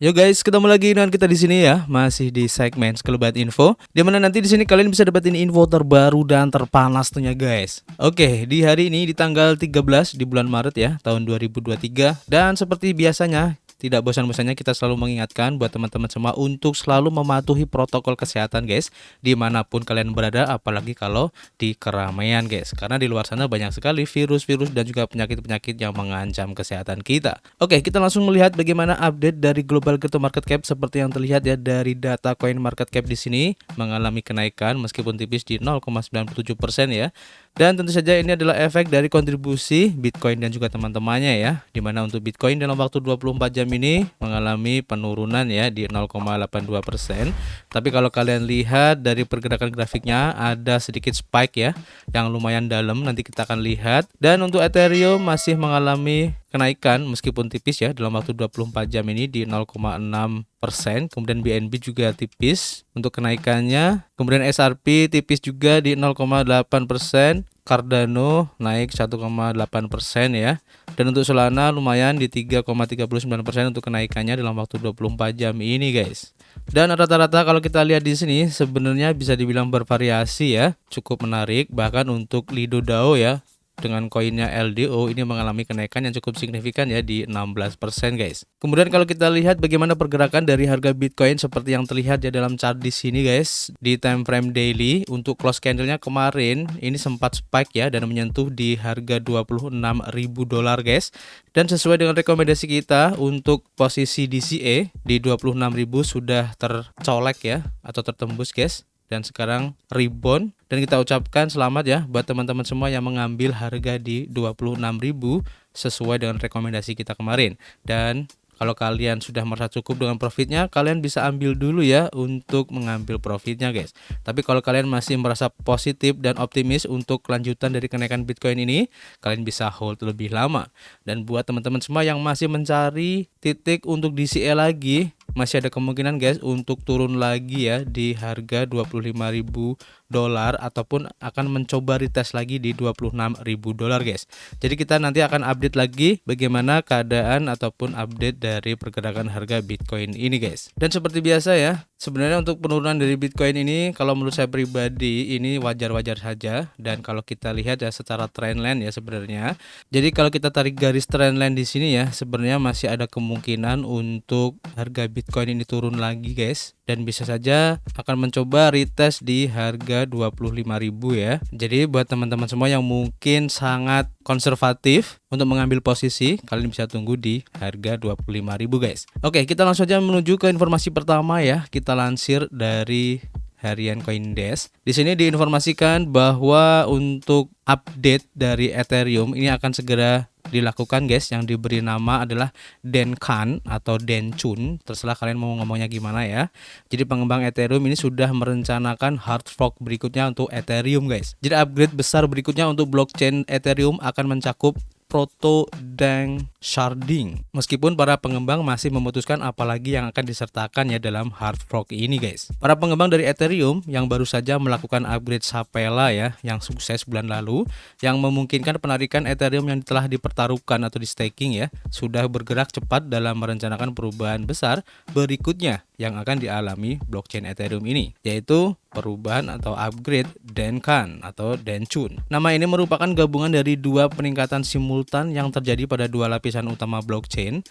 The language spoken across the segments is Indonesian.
Yo guys, ketemu lagi dengan kita di sini ya, masih di segmen Sekelebat Info. Di mana nanti di sini kalian bisa dapetin info terbaru dan terpanas tentunya guys. Oke, di hari ini di tanggal 13 di bulan Maret ya, tahun 2023. Dan seperti biasanya, tidak bosan-bosannya kita selalu mengingatkan buat teman-teman semua untuk selalu mematuhi protokol kesehatan guys, dimanapun kalian berada, apalagi kalau di keramaian guys. Karena di luar sana banyak sekali virus-virus dan juga penyakit-penyakit yang mengancam kesehatan kita. Oke, kita langsung melihat bagaimana update dari global crypto market cap seperti yang terlihat ya dari data coin market cap di sini mengalami kenaikan meskipun tipis di 0,97% ya. Dan tentu saja ini adalah efek dari kontribusi Bitcoin dan juga teman-temannya ya. Dimana untuk Bitcoin dalam waktu 24 jam ini mengalami penurunan ya di 0,82%. Tapi kalau kalian lihat dari pergerakan grafiknya ada sedikit spike ya yang lumayan dalam, nanti kita akan lihat. Dan untuk Ethereum masih mengalami kenaikan meskipun tipis ya dalam waktu 24 jam ini di 0,6%. Kemudian BNB juga tipis untuk kenaikannya. Kemudian SRP tipis juga di 0,8%. Cardano naik 1,8% ya. Dan untuk Solana lumayan di 3,39% untuk kenaikannya dalam waktu 24 jam ini guys. Dan rata-rata kalau kita lihat di sini sebenarnya bisa dibilang bervariasi ya, cukup menarik. Bahkan untuk Lido DAO ya, dengan koinnya LDO ini mengalami kenaikan yang cukup signifikan ya di 16% guys. Kemudian kalau kita lihat bagaimana pergerakan dari harga Bitcoin seperti yang terlihat ya dalam chart di sini guys, di time frame daily untuk close candlenya kemarin ini sempat spike ya dan menyentuh di harga $26.000 guys. Dan sesuai dengan rekomendasi kita untuk posisi DCA di 26.000 sudah tercolek ya atau tertembus guys. Dan sekarang rebound dan kita ucapkan selamat ya buat teman-teman semua yang mengambil harga di 26.000 sesuai dengan rekomendasi kita kemarin. Dan kalau kalian sudah merasa cukup dengan profitnya, kalian bisa ambil dulu ya untuk mengambil profitnya guys. Tapi kalau kalian masih merasa positif dan optimis untuk kelanjutan dari kenaikan Bitcoin ini, kalian bisa hold lebih lama. Dan buat teman-teman semua yang masih mencari titik untuk DCA lagi, masih ada kemungkinan guys untuk turun lagi ya di harga $25.000 ataupun akan mencoba retest lagi di $26.000 guys. Jadi kita nanti akan update lagi bagaimana keadaan ataupun update dari pergerakan harga Bitcoin ini guys. Dan seperti biasa ya, sebenarnya untuk penurunan dari Bitcoin ini kalau menurut saya pribadi ini wajar-wajar saja. Dan kalau kita lihat ya secara trendline ya sebenarnya. Jadi kalau kita tarik garis trendline di sini ya, sebenarnya masih ada kemungkinan untuk harga Bitcoin ini turun lagi guys. Dan bisa saja akan mencoba retest di harga 25.000 ya. Jadi buat teman-teman semua yang mungkin sangat konservatif untuk mengambil posisi, kalian bisa tunggu di harga 25.000 guys. Oke, kita langsung saja menuju ke informasi pertama ya. Kita lansir dari harian CoinDesk. Di sini diinformasikan bahwa untuk update dari Ethereum ini akan segera dilakukan guys, yang diberi nama adalah Denkan atau Denchun, terserah kalian mau ngomongnya gimana ya. Jadi pengembang Ethereum ini sudah merencanakan hard fork berikutnya untuk Ethereum guys. Jadi upgrade besar berikutnya untuk blockchain Ethereum akan mencakup Proto dan Sharding. Meskipun para pengembang masih memutuskan apalagi yang akan disertakan ya dalam hard fork ini guys. Para pengembang dari Ethereum yang baru saja melakukan upgrade Sapela ya yang sukses bulan lalu, yang memungkinkan penarikan Ethereum yang telah dipertaruhkan atau di staking ya, sudah bergerak cepat dalam merencanakan perubahan besar berikutnya yang akan dialami blockchain Ethereum ini, yaitu perubahan atau upgrade Denkan atau Denchun. Nama ini merupakan gabungan dari dua peningkatan simultan yang terjadi pada dua lapisan utama blockchain,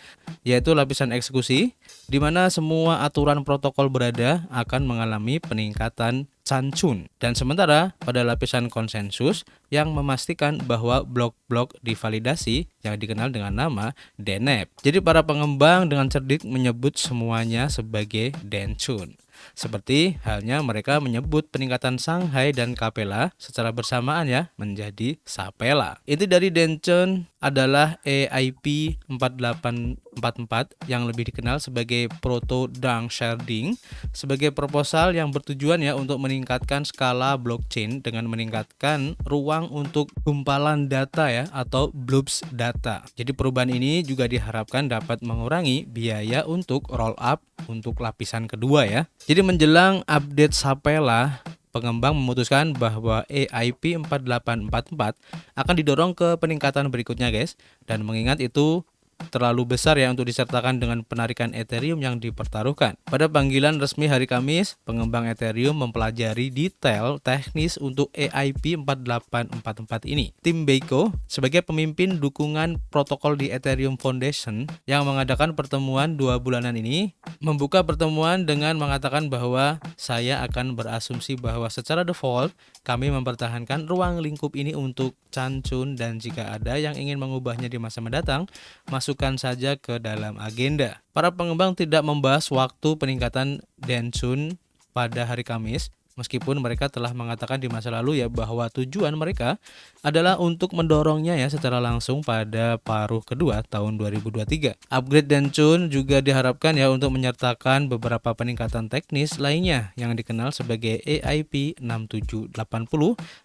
yaitu lapisan eksekusi, di mana semua aturan protokol berada akan mengalami peningkatan Chanchun, dan sementara pada lapisan konsensus yang memastikan bahwa blok-blok divalidasi yang dikenal dengan nama DNAP. Jadi para pengembang dengan cerdik menyebut semuanya sebagai Denchun. Seperti halnya mereka menyebut peningkatan Shanghai dan Capella secara bersamaan ya menjadi Sapela. Inti dari Denchun adalah EIP 4844 yang lebih dikenal sebagai Proto Dang Sharding sebagai proposal yang bertujuan ya untuk meningkatkan skala blockchain dengan meningkatkan ruang untuk gumpalan data ya atau blobs data. Jadi perubahan ini juga diharapkan dapat mengurangi biaya untuk roll up untuk lapisan kedua ya. Jadi menjelang update Sapela, pengembang memutuskan bahwa EIP 4844 akan didorong ke peningkatan berikutnya guys. Dan mengingat itu terlalu besar ya untuk disertakan dengan penarikan Ethereum yang dipertaruhkan. Pada panggilan resmi hari Kamis, pengembang Ethereum mempelajari detail teknis untuk EIP 4844 ini. Tim Beiko sebagai pemimpin dukungan protokol di Ethereum Foundation yang mengadakan pertemuan 2 bulanan ini membuka pertemuan dengan mengatakan bahwa saya akan berasumsi bahwa secara default kami mempertahankan ruang lingkup ini untuk Chancun, dan jika ada yang ingin mengubahnya di masa mendatang, masukkan saja ke dalam agenda. Para pengembang tidak membahas waktu peningkatan Denchun pada hari Kamis, meskipun mereka telah mengatakan di masa lalu ya bahwa tujuan mereka adalah untuk mendorongnya ya secara langsung pada paruh kedua tahun 2023. Upgrade Denchun juga diharapkan ya untuk menyertakan beberapa peningkatan teknis lainnya yang dikenal sebagai EIP 6780,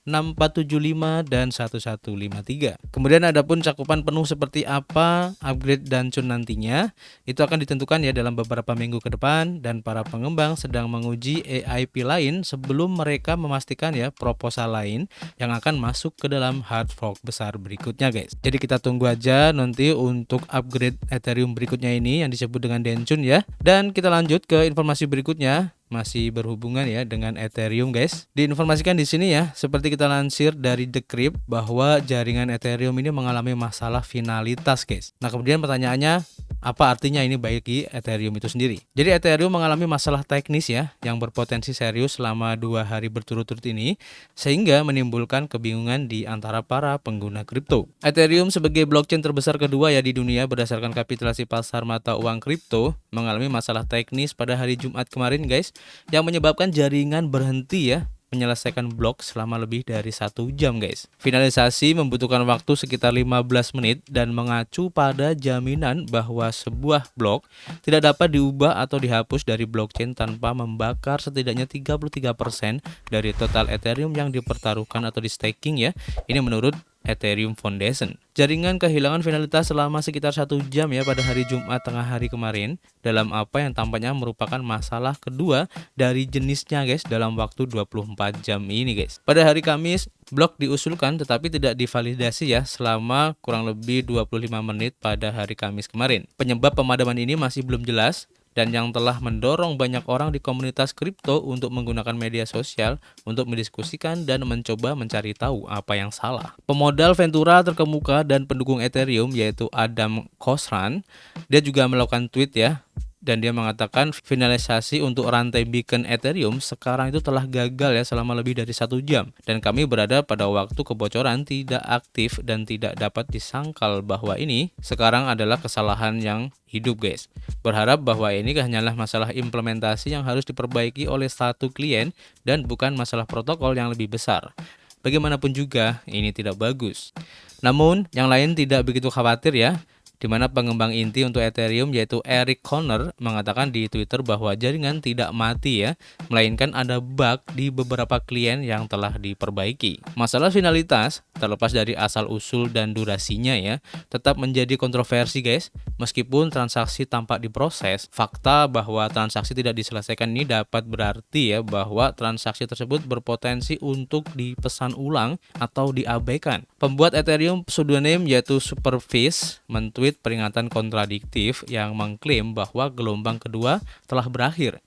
6475 dan 1153. Kemudian adapun cakupan penuh seperti apa upgrade Denchun nantinya itu akan ditentukan ya dalam beberapa minggu ke depan, dan para pengembang sedang menguji EIP lain sebelum mereka memastikan ya proposal lain yang akan masuk ke dalam hard fork besar berikutnya guys. Jadi kita tunggu aja nanti untuk upgrade Ethereum berikutnya ini yang disebut dengan Denchun ya. Dan kita lanjut ke informasi berikutnya, masih berhubungan ya dengan Ethereum guys. Diinformasikan di sini ya, seperti kita lansir dari Decrypt bahwa jaringan Ethereum ini mengalami masalah finalitas guys. Nah, kemudian pertanyaannya, apa artinya ini bagi Ethereum itu sendiri? Jadi Ethereum mengalami masalah teknis ya yang berpotensi serius selama 2 hari berturut-turut ini, sehingga menimbulkan kebingungan di antara para pengguna kripto. Ethereum sebagai blockchain terbesar kedua ya di dunia berdasarkan kapitalisasi pasar mata uang kripto mengalami masalah teknis pada hari Jumat kemarin guys, yang menyebabkan jaringan berhenti ya menyelesaikan blok selama lebih dari 1 jam guys. Finalisasi membutuhkan waktu sekitar 15 menit dan mengacu pada jaminan bahwa sebuah blok tidak dapat diubah atau dihapus dari blockchain tanpa membakar setidaknya 33% dari total Ethereum yang dipertaruhkan atau di staking ya. Ini menurut Ethereum Foundation. Jaringan kehilangan finalitas selama sekitar 1 jam ya pada hari Jumat tengah hari kemarin, dalam apa yang tampaknya merupakan masalah kedua dari jenisnya guys dalam waktu 24 jam ini guys. Pada hari Kamis, blok diusulkan tetapi tidak divalidasi ya selama kurang lebih 25 menit pada hari Kamis kemarin. Penyebab pemadaman ini masih belum jelas, dan yang telah mendorong banyak orang di komunitas kripto untuk menggunakan media sosial untuk mendiskusikan dan mencoba mencari tahu apa yang salah. Pemodal Ventura terkemuka dan pendukung Ethereum yaitu Adam Khosran, dia juga melakukan tweet ya, dan dia mengatakan finalisasi untuk rantai beacon Ethereum sekarang itu telah gagal ya selama lebih dari 1 jam, dan kami berada pada waktu kebocoran tidak aktif dan tidak dapat disangkal bahwa ini sekarang adalah kesalahan yang hidup guys. Berharap bahwa ini hanyalah masalah implementasi yang harus diperbaiki oleh satu klien dan bukan masalah protokol yang lebih besar. Bagaimanapun juga ini tidak bagus. Namun yang lain tidak begitu khawatir ya, di mana pengembang inti untuk Ethereum yaitu Eric Conner mengatakan di Twitter bahwa jaringan tidak mati ya, melainkan ada bug di beberapa klien yang telah diperbaiki. Masalah finalitas, terlepas dari asal-usul dan durasinya ya, tetap menjadi kontroversi guys. Meskipun transaksi tampak diproses, fakta bahwa transaksi tidak diselesaikan ini dapat berarti ya bahwa transaksi tersebut berpotensi untuk dipesan ulang atau diabaikan. Pembuat Ethereum pseudonym yaitu Superfish mentweet peringatan kontradiktif yang mengklaim bahwa gelombang kedua telah berakhir,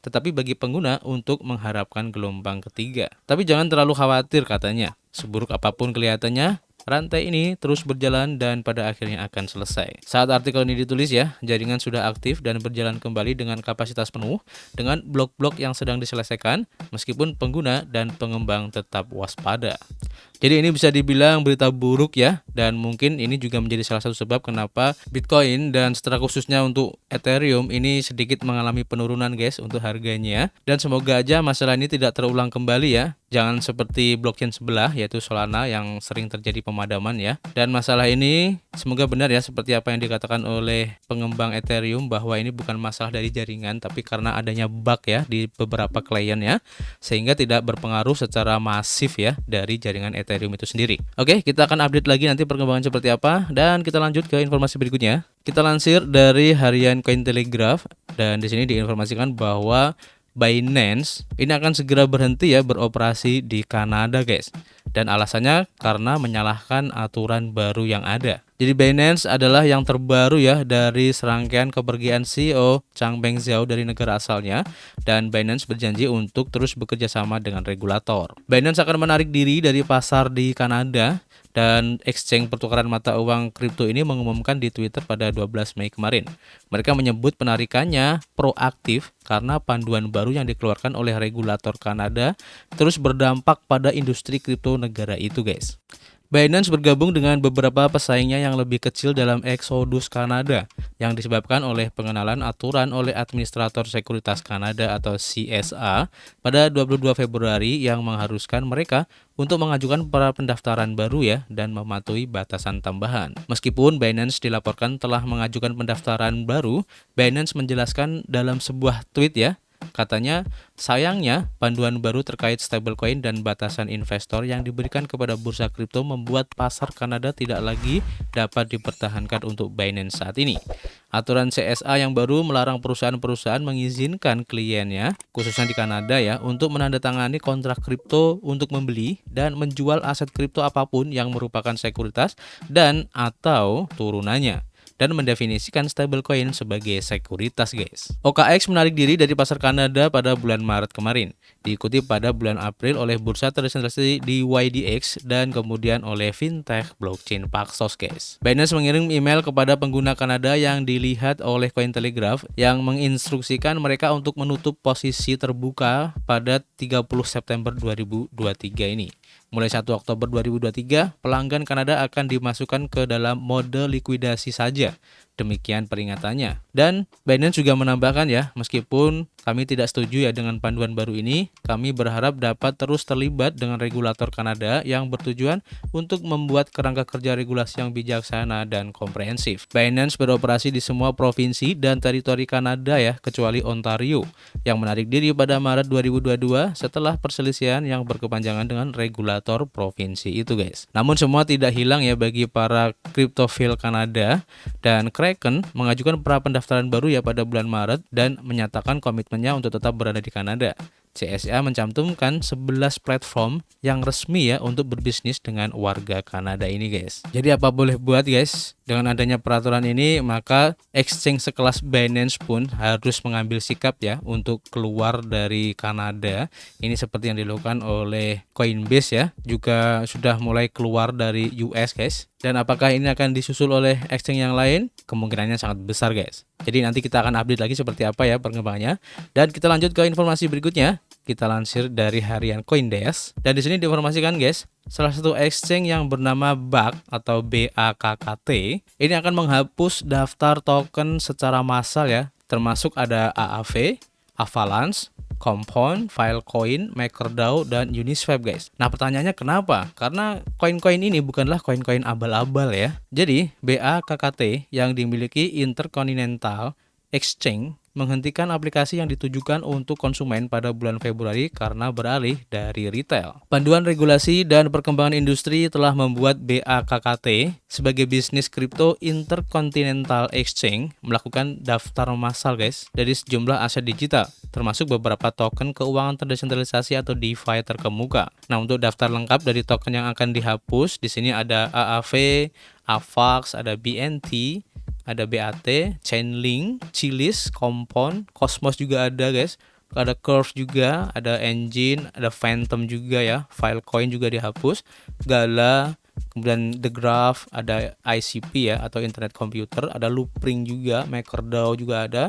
tetapi bagi pengguna untuk mengharapkan gelombang ketiga. Tapi jangan terlalu khawatir katanya. Seburuk apapun kelihatannya, rantai ini terus berjalan dan pada akhirnya akan selesai. Saat artikel ini ditulis ya, jaringan sudah aktif dan berjalan kembali dengan kapasitas penuh dengan blok-blok yang sedang diselesaikan, meskipun pengguna dan pengembang tetap waspada. Jadi ini bisa dibilang berita buruk ya, dan mungkin ini juga menjadi salah satu sebab kenapa Bitcoin dan secara khususnya untuk Ethereum ini sedikit mengalami penurunan guys untuk harganya. Dan semoga aja masalah ini tidak terulang kembali ya. Jangan seperti blockchain sebelah yaitu Solana yang sering terjadi pemadaman ya. Dan masalah ini semoga benar ya seperti apa yang dikatakan oleh pengembang Ethereum bahwa ini bukan masalah dari jaringan tapi karena adanya bug ya di beberapa klien ya, sehingga tidak berpengaruh secara masif ya dari jaringan Ethereum itu sendiri. Oke, kita akan update lagi nanti perkembangan seperti apa, dan kita lanjut ke informasi berikutnya. Kita lansir dari harian Cointelegraph, dan di sini diinformasikan bahwa Binance ini akan segera berhenti ya beroperasi di Kanada guys. dan alasannya karena menyalahkan aturan baru yang ada. Jadi Binance adalah yang terbaru ya dari serangkaian kepergian CEO Changbin Zhao dari negara asalnya, dan Binance berjanji untuk terus bekerja sama dengan regulator. Binance akan menarik diri dari pasar di Kanada, dan exchange pertukaran mata uang kripto ini mengumumkan di Twitter pada 12 Mei kemarin. Mereka menyebut penarikannya proaktif karena panduan baru yang dikeluarkan oleh regulator Kanada terus berdampak pada industri kripto negara itu, guys. Binance bergabung dengan beberapa pesaingnya yang lebih kecil dalam eksodus Kanada yang disebabkan oleh pengenalan aturan oleh Administrator Sekuritas Kanada atau CSA pada 22 Februari yang mengharuskan mereka untuk mengajukan para pendaftaran baru ya dan mematuhi batasan tambahan. Meskipun Binance dilaporkan telah mengajukan pendaftaran baru, Binance menjelaskan dalam sebuah tweet ya, katanya, sayangnya panduan baru terkait stablecoin dan batasan investor yang diberikan kepada bursa kripto membuat pasar Kanada tidak lagi dapat dipertahankan untuk Binance saat ini. Aturan CSA yang baru melarang perusahaan-perusahaan mengizinkan kliennya, khususnya di Kanada ya, untuk menandatangani kontrak kripto untuk membeli dan menjual aset kripto apapun yang merupakan sekuritas dan atau turunannya, dan mendefinisikan stablecoin sebagai sekuritas, guys. OKX menarik diri dari pasar Kanada pada bulan Maret kemarin, diikuti pada bulan April oleh bursa terdesentralisasi di YDX dan kemudian oleh fintech blockchain Paxos, guys. Binance mengirim email kepada pengguna Kanada yang dilihat oleh Cointelegraph yang menginstruksikan mereka untuk menutup posisi terbuka pada 30 September 2023 ini. Mulai 1 Oktober 2023, pelanggan Kanada akan dimasukkan ke dalam mode likuidasi saja. Demikian peringatannya. Dan Binance juga menambahkan ya, meskipun kami tidak setuju ya dengan panduan baru ini, kami berharap dapat terus terlibat dengan regulator Kanada yang bertujuan untuk membuat kerangka kerja regulasi yang bijaksana dan komprehensif. Binance beroperasi di semua provinsi dan teritori Kanada ya, kecuali Ontario, yang menarik diri pada Maret 2022 setelah perselisihan yang berkepanjangan dengan regulator provinsi itu, guys. Namun semua tidak hilang ya bagi para cryptophile Kanada, dan Kraken mengajukan pra pendaftaran baru ya pada bulan Maret dan menyatakan komitmennya untuk tetap berada di Kanada. CSA mencantumkan 11 platform yang resmi ya untuk berbisnis dengan warga Kanada ini, guys. Jadi apa boleh buat, guys, dengan adanya peraturan ini maka exchange sekelas Binance pun harus mengambil sikap ya untuk keluar dari Kanada. Ini seperti yang dilakukan oleh Coinbase ya, juga sudah mulai keluar dari US, guys. Dan apakah ini akan disusul oleh exchange yang lain? Kemungkinannya sangat besar, guys. Jadi nanti kita akan update lagi seperti apa ya perkembangannya. Dan kita lanjut ke informasi berikutnya. Kita lansir dari harian CoinDesk. Dan di sini diinformasikan, guys, salah satu exchange yang bernama BAKT atau BAKKT ini akan menghapus daftar token secara massal ya, termasuk ada AAV, Avalanche, Compound, Filecoin, MakerDAO, dan Uniswap, guys. Nah pertanyaannya kenapa? Karena koin-koin ini bukanlah koin-koin abal-abal ya. Jadi BAKKT yang dimiliki Intercontinental Exchange menghentikan aplikasi yang ditujukan untuk konsumen pada bulan Februari karena beralih dari retail. Panduan regulasi dan perkembangan industri telah membuat BAKKT sebagai bisnis kripto Intercontinental Exchange melakukan daftar massal, guys, dari sejumlah aset digital, termasuk beberapa token keuangan terdesentralisasi atau DeFi terkemuka. Nah, untuk daftar lengkap dari token yang akan dihapus, di sini ada AAV, AVAX, ada BNT, ada BAT, Chainlink, Chilis, Compound, Cosmos juga ada, guys. Ada Curve juga, ada Engine, ada Phantom juga ya. Filecoin juga dihapus, Gala, kemudian The Graph, ada ICP ya atau Internet Computer, ada Loopring juga, MakerDAO juga ada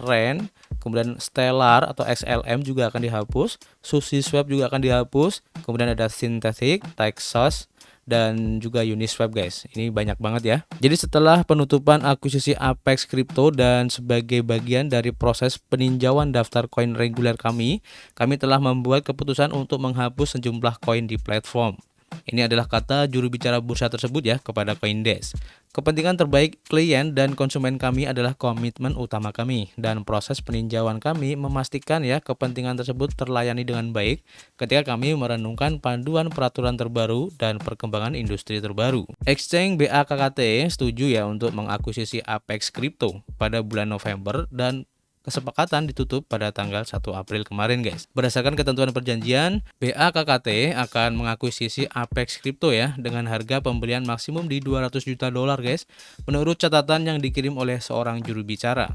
REN, kemudian Stellar atau XLM juga akan dihapus, SushiSwap juga akan dihapus, kemudian ada Synthetic, Texas, dan juga Uniswap, guys. Ini banyak banget ya. Jadi setelah penutupan akuisisi Apex Crypto dan sebagai bagian dari proses peninjauan daftar koin reguler kami telah membuat keputusan untuk menghapus sejumlah koin di platform. Ini adalah kata juru bicara bursa tersebut ya kepada CoinDesk. Kepentingan terbaik klien dan konsumen kami adalah komitmen utama kami, dan proses peninjauan kami memastikan ya kepentingan tersebut terlayani dengan baik ketika kami merenungkan panduan peraturan terbaru dan perkembangan industri terbaru. Exchange BAKKT setuju ya untuk mengakuisisi Apex Crypto pada bulan November, dan kesepakatan ditutup pada tanggal 1 April kemarin guys. Berdasarkan ketentuan perjanjian, BAKKT akan mengakuisisi Apex Crypto ya dengan harga pembelian maksimum di 200 juta dolar guys, menurut catatan yang dikirim oleh seorang juru bicara.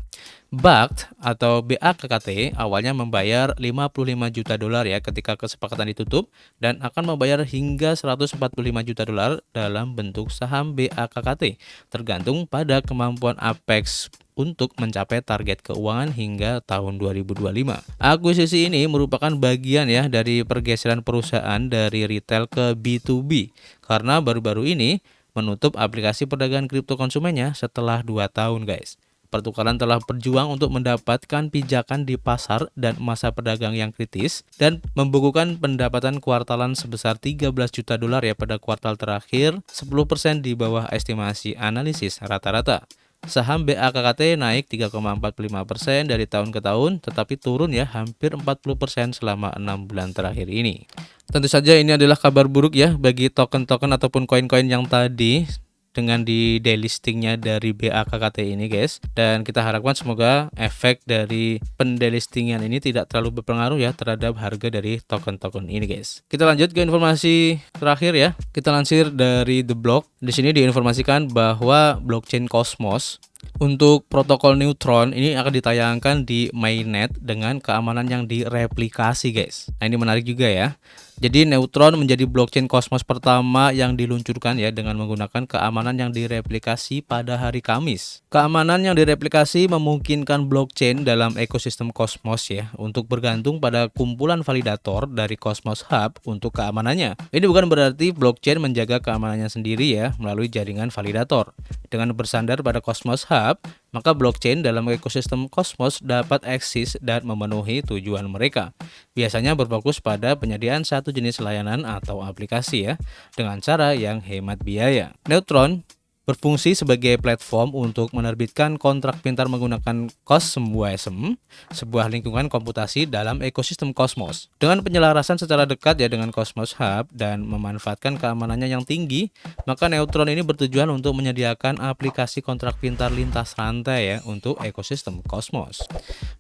BAKT atau BAKKT awalnya membayar 55 juta dolar ya ketika kesepakatan ditutup, dan akan membayar hingga 145 juta dolar dalam bentuk saham BAKKT, tergantung pada kemampuan Apex untuk mencapai target keuangan hingga tahun 2025. Akuisisi ini merupakan bagian ya dari pergeseran perusahaan dari retail ke B2B, karena baru-baru ini menutup aplikasi perdagangan kripto konsumennya setelah 2 tahun guys. Pertukaran telah berjuang untuk mendapatkan pijakan di pasar dan masa pedagang yang kritis, dan membukukan pendapatan kuartalan sebesar 13 juta dolar ya pada kuartal terakhir, 10% di bawah estimasi analisis rata-rata. Saham BAKKT naik 3,45% dari tahun ke tahun, tetapi turun ya hampir 40% selama 6 bulan terakhir ini. Tentu saja ini adalah kabar buruk ya bagi token-token ataupun koin-koin yang tadi dengan di delistingnya dari BAKKT ini guys, dan kita harapkan semoga efek dari pendelistingan ini tidak terlalu berpengaruh ya terhadap harga dari token-token ini guys. Kita lanjut ke informasi terakhir ya. Kita lansir dari The Block. Di sini diinformasikan bahwa blockchain Cosmos untuk protokol Neutron ini akan ditayangkan di mainnet dengan keamanan yang direplikasi guys. Nah, ini menarik juga ya. Jadi Neutron menjadi blockchain Cosmos pertama yang diluncurkan ya dengan menggunakan keamanan yang direplikasi pada hari Kamis. Keamanan yang direplikasi memungkinkan blockchain dalam ekosistem Cosmos ya untuk bergantung pada kumpulan validator dari Cosmos Hub untuk keamanannya. Ini bukan berarti blockchain menjaga keamanannya sendiri ya melalui jaringan validator. Dengan bersandar pada Cosmos Hub, maka blockchain dalam ekosistem Cosmos dapat eksis dan memenuhi tujuan mereka. Biasanya berfokus pada penyediaan satu jenis layanan atau aplikasi ya, dengan cara yang hemat biaya. Neutron berfungsi sebagai platform untuk menerbitkan kontrak pintar menggunakan COSM WSM, sebuah lingkungan komputasi dalam ekosistem Cosmos. Dengan penyelarasan secara dekat ya dengan Cosmos Hub dan memanfaatkan keamanannya yang tinggi, maka Neutron ini bertujuan untuk menyediakan aplikasi kontrak pintar lintas rantai ya untuk ekosistem Cosmos.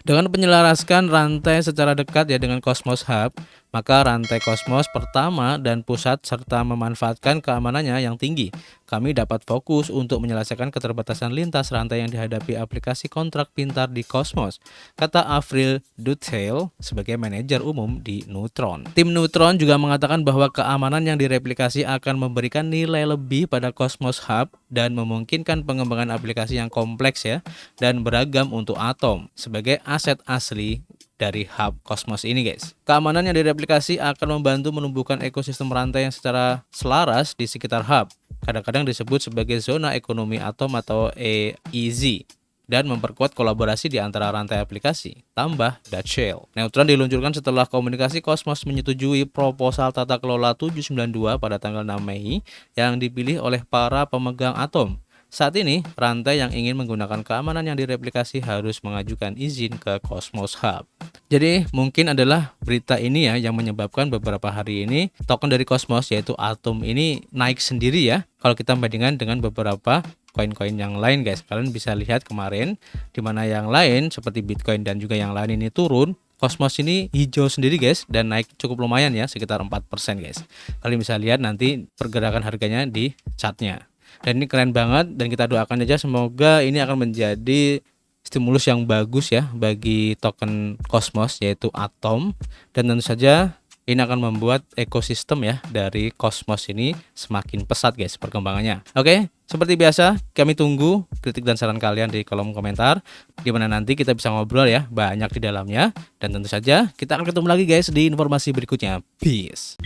Dengan penyelaraskan rantai secara dekat ya dengan Cosmos Hub, maka rantai Cosmos pertama dan pusat serta memanfaatkan keamanannya yang tinggi, kami dapat fokus untuk menyelesaikan keterbatasan lintas rantai yang dihadapi aplikasi kontrak pintar di Cosmos, kata Avril Dutheil sebagai manajer umum di Neutron. Tim Neutron juga mengatakan bahwa keamanan yang direplikasi akan memberikan nilai lebih pada Cosmos Hub dan memungkinkan pengembangan aplikasi yang kompleks ya dan beragam untuk Atom sebagai aset asli dari hub Cosmos ini guys. Keamanan yang direplikasi akan membantu menumbuhkan ekosistem rantai yang secara selaras di sekitar hub. Kadang-kadang disebut sebagai zona ekonomi Atom atau EEZ, dan memperkuat kolaborasi di antara rantai aplikasi. Tambah Dutheil. Neutron diluncurkan setelah komunikasi Cosmos menyetujui proposal tata kelola 792 pada tanggal 6 Mei yang dipilih oleh para pemegang Atom. Saat ini, rantai yang ingin menggunakan keamanan yang direplikasi harus mengajukan izin ke Cosmos Hub. Jadi, mungkin adalah berita ini ya yang menyebabkan beberapa hari ini token dari Cosmos yaitu Atom ini naik sendiri ya. Kalau kita bandingkan dengan beberapa koin-koin yang lain guys. Kalian bisa lihat kemarin di mana yang lain seperti Bitcoin dan juga yang lain ini turun. Cosmos ini hijau sendiri guys dan naik cukup lumayan ya, sekitar 4% guys. Kalian bisa lihat nanti pergerakan harganya di chartnya. Dan ini keren banget dan kita doakan aja semoga ini akan menjadi stimulus yang bagus ya bagi token Cosmos yaitu Atom, dan tentu saja ini akan membuat ekosistem ya dari Cosmos ini semakin pesat guys perkembangannya. Oke, seperti biasa kami tunggu kritik dan saran kalian di kolom komentar, dimana nanti kita bisa ngobrol ya banyak di dalamnya, dan tentu saja kita akan ketemu lagi guys di informasi berikutnya. Peace.